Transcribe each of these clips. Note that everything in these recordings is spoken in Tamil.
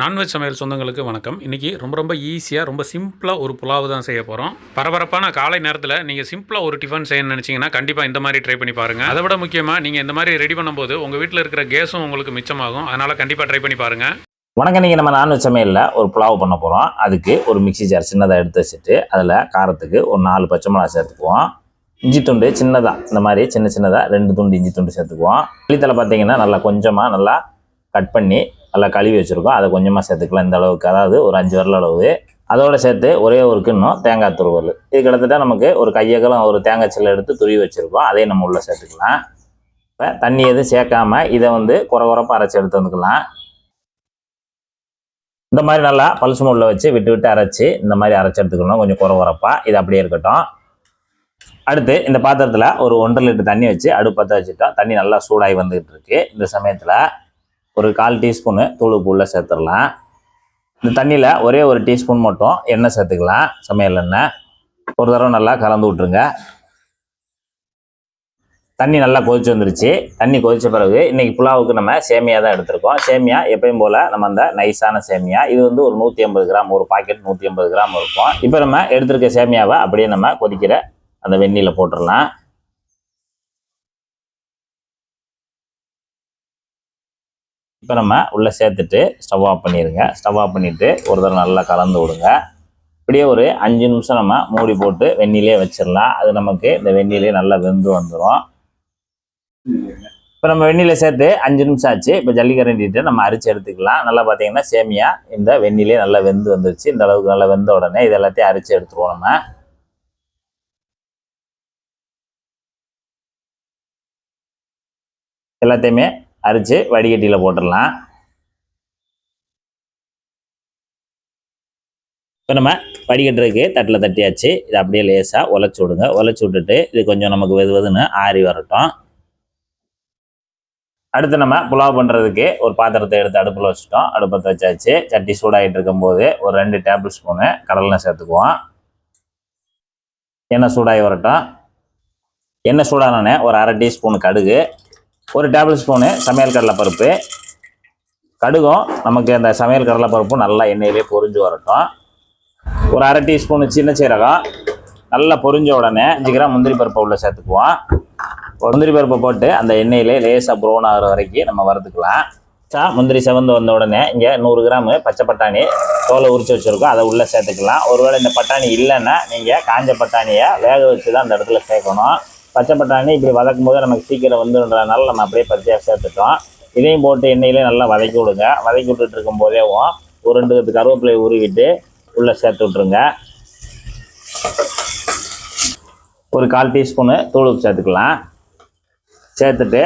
நான்வெஜ் சமையல் சொந்தங்களுக்கு வணக்கம். இன்றைக்கி ரொம்ப ஈஸியாக ரொம்ப சிம்பிளாக ஒரு புலாவு தான் செய்ய போகிறோம். பரபரப்பான காலை நேரத்தில் நீங்கள் சிம்பிளாக ஒரு டிஃபன் செய்யணும்னு நினச்சிங்கன்னா கண்டிப்பாக இந்த மாதிரி ட்ரை பண்ணி பாருங்கள். அதை விட முக்கியமாக நீங்கள் இந்த மாதிரி ரெடி பண்ணும்போது உங்கள் வீட்டில் இருக்கிற கேஸும் உங்களுக்கு மிச்சமாகும். அதனால் கண்டிப்பாக ட்ரை பண்ணி பாருங்கள். வணக்கம். நீங்கள் நம்ம நான்வெஜ் சமையலில் ஒரு புலாவு பண்ண போகிறோம். அதுக்கு ஒரு மிக்சி ஜார் சின்னதாக எடுத்து வச்சுட்டு அதில் காரத்துக்கு ஒரு 4 பச்சை மிளகா சேர்த்துக்குவோம். இஞ்சி துண்டு சின்னதாக இந்த மாதிரி சின்னதாக 2 துண்டு இஞ்சி துண்டு சேர்த்துக்குவோம். புளித்தலை பார்த்தீங்கன்னா நல்லா கொஞ்சமாக நல்லா கட் பண்ணி நல்லா கழுவி வச்சுருக்கோம். அதை கொஞ்சமாக சேர்த்துக்கலாம். இந்த அளவுக்கு, அதாவது ஒரு 5 விரல் அளவு. அதோடு சேர்த்து ஒரே ஒரு கிண்ணம் தேங்காய் துருவல். இது கிட்டத்தட்ட நமக்கு ஒரு கையகலம் ஒரு தேங்காய் சில்லை எடுத்து துருவி வச்சுருக்கோம். அதையும் நம்ம உள்ளே சேர்த்துக்கலாம். இப்போ தண்ணி எதுவும் சேர்க்காமல் இதை குறப்பாக அரைச்சி எடுத்து வந்துக்கலாம். இந்த மாதிரி நல்லா பல்சு முள்ள வச்சு விட்டு அரைச்சி இந்த மாதிரி அரைச்சி எடுத்துக்கணும். கொஞ்சம் குறப்பாக இது அப்படியே இருக்கட்டும். அடுத்து இந்த பாத்திரத்தில் ஒரு 1.5 லிட்டர் தண்ணி வச்சு அடுப்பு பற்ற வச்சுட்டோம். தண்ணி நல்லா சூடாகி வந்துகிட்டு இருக்கு. இந்த சமயத்தில் ஒரு 1/4 டீஸ்பூனு தூள் உப்பு உள்ள சேர்த்துடலாம். இந்த தண்ணியில் ஒரே ஒரு டீஸ்பூன் மட்டும் எண்ணெய் சேர்த்துக்கலாம். சமையல் எண்ணெய் ஒரு தடவை நல்லா கலந்து விட்ருங்க. தண்ணி நல்லா கொதிச்சு வந்துருச்சு. தண்ணி கொதிச்ச பிறகு இன்றைக்கி புலாவுக்கு நம்ம சேமியா தான் எடுத்திருக்கோம். சேமியா எப்பயும் போல் நம்ம அந்த நைஸான சேமியா, இது ஒரு 150 கிராம், ஒரு பாக்கெட் 150 கிராம் இருக்கும். இப்போ நம்ம எடுத்திருக்க சேமியாவை அப்படியே நம்ம கொதிக்கிற அந்த வெந்நீரில் போட்டுடலாம். இப்போ நம்ம உள்ளே சேர்த்துட்டு ஸ்டவ் ஆஃப் பண்ணிடுங்க. ஸ்டவ் ஆஃப் பண்ணிவிட்டு ஒரு தடவை நல்லா கலந்து விடுங்க. இப்படியே ஒரு 5 நிமிஷம் நம்ம மூடி போட்டு வெந்நிலே வச்சிடலாம். அது நமக்கு இந்த வெந்நிலே நல்லா வெந்து வந்துடும். இப்போ நம்ம வெந்நிலை சேர்த்து 5 நிமிஷம் ஆச்சு. இப்போ ஜல்லிக்கரண்டிட்டு நம்ம அரிச்சு எடுத்துக்கலாம். நல்லா பார்த்தீங்கன்னா சேமியா இந்த வெந்நிலே நல்லா வெந்து வந்துருச்சு. இந்த அளவுக்கு நல்லா வெந்த உடனே இது எல்லாத்தையும் அரிச்சு எடுத்துருவோம். நம்ம எல்லாத்தையுமே அரிச்சு வடிகட்டியில் போட்டுடலாம். இப்போ நம்ம வடிகட்டுறதுக்கு தட்டில் தட்டியாச்சு. இது அப்படியே லேசாக உலச்சி விடுங்க. உலச்சி விட்டுட்டு இது கொஞ்சம் நமக்கு வெதுன்னு ஆறி வரட்டும். அடுத்து நம்ம புலாவ் பண்ணுறதுக்கு ஒரு பாத்திரத்தை எடுத்து அடுப்பில் வச்சுட்டோம். அடுப்பத்தை வச்சாச்சு. சட்டி சூடாகிட்டு இருக்கும்போது ஒரு 2 டேபிள் ஸ்பூனு கடலெண்ணெய் சேர்த்துக்குவோம். எண்ணெய் சூடாகி வரட்டும். எண்ணெய் சூடானோடனே ஒரு 1/2 டீஸ்பூனு கடுகு, ஒரு டேபிள் ஸ்பூனு சமையல் கடலைப்பருப்பு. கடுகும் நமக்கு அந்த சமையல் கடலைப்பருப்பும் நல்லா எண்ணெயிலே பொரிஞ்சு வரட்டும். ஒரு 1/2 டீஸ்பூனு சின்ன சீரகம். நல்லா பொரிஞ்ச உடனே 5 கிராம் முந்திரி பருப்பை உள்ள சேர்த்துக்குவோம். முந்திரி பருப்பை போட்டு அந்த எண்ணெயிலே லேசாக ப்ரௌன் ஆகிற வரைக்கும் நம்ம வறுத்துக்கலாம். முந்திரி செவந்து வந்த உடனே இங்கே 100 கிராம் பச்சை பட்டாணி தோலை உரிச்சு வச்சுருக்கோம். அதை உள்ளே சேர்த்துக்கலாம். ஒருவேளை இந்த பட்டாணி இல்லைன்னா நீங்கள் காஞ்ச பட்டாணியை வேக வச்சு தான் அந்த இடத்துல சேர்க்கணும். பச்சை பட்டாணி இப்படி வதக்கும் போது நமக்கு சீக்கிரம் வந்துன்றதுனால நம்ம அப்படியே பச்சையாக சேர்த்துட்டோம். இதையும் போட்டு எண்ணெயிலே நல்லா வதக்கி விடுங்க. வதக்கி விட்டுட்டு இருக்கும் போதே ஒரு 2 கத்து கருவேப்பிலையை உருவிட்டு உள்ளே சேர்த்து விட்ருங்க. ஒரு 1/4 டீஸ்பூனு தூள் உப்பு சேர்த்துக்கலாம். சேர்த்துட்டு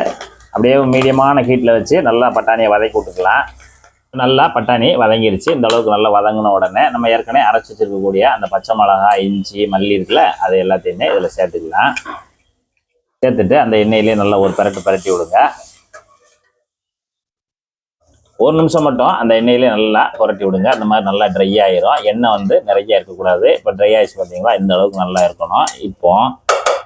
அப்படியே மீடியமான ஹீட்டில் வச்சு நல்லா பட்டாணியை வதக்கி விட்டுக்கலாம். நல்லா பட்டாணி வதங்கிடுச்சு. இந்த அளவுக்கு நல்லா வதங்கின உடனே நம்ம ஏற்கனவே அரைச்சி வச்சுருக்கக்கூடிய அந்த பச்சை மிளகா, இஞ்சி, மல்லி இருக்குல்ல, அது எல்லாத்தையுமே இதில் சேர்த்துக்கலாம். சேர்த்துட்டு அந்த எண்ணெயிலே நல்லா ஒரு பரட்டி விடுங்க. 1 நிமிஷம் மட்டும் அந்த எண்ணெயிலே நல்லா புரட்டி விடுங்க. அந்த மாதிரி நல்லா ட்ரை ஆயிரும். எண்ணெய் நிறைய இருக்கக்கூடாது. இப்போ ட்ரை ஆயிடுச்சு பார்த்தீங்களா, இந்த அளவுக்கு நல்லா இருக்கணும். இப்போ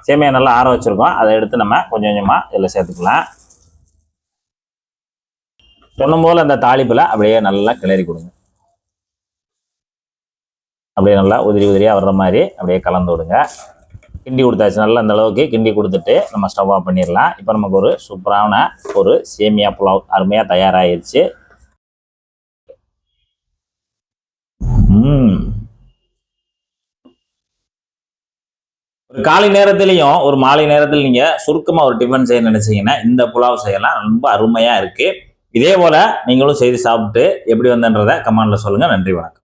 சேமியா நல்லா ஆற வச்சுருக்கோம். அதை எடுத்து நம்ம கொஞ்சம் கொஞ்சமாக இதில் சேர்த்துக்கலாம். சொன்னும் போல் அந்த தாளிப்பில் அப்படியே நல்லா கிளறி கொடுங்க. அப்படியே நல்லா உதிரியாக வர்ற மாதிரி அப்படியே கலந்து விடுங்க. கிண்டி கொடுத்தாச்சு. நல்லா அந்த அளவுக்கு கிண்டி கொடுத்துட்டு நம்ம ஸ்டவ் ஆஃப் பண்ணிடலாம். இப்போ நமக்கு ஒரு சூப்பரான ஒரு சேமியா புலாவ் அருமையாக தயாராகிடுச்சு. ஒரு காலை நேரத்திலையும் ஒரு மாலை நேரத்தில் நீங்கள் சுருக்கமாக ஒரு டிஃபன் செய்ய நினைச்சீங்கன்னா இந்த புலாவ் செய்யலாம். ரொம்ப அருமையாக இருக்குது. இதே போல் நீங்களும் செய்து சாப்பிட்டு எப்படி வந்தன்றதை கமெண்ட்ல சொல்லுங்கள். நன்றி, வணக்கம்.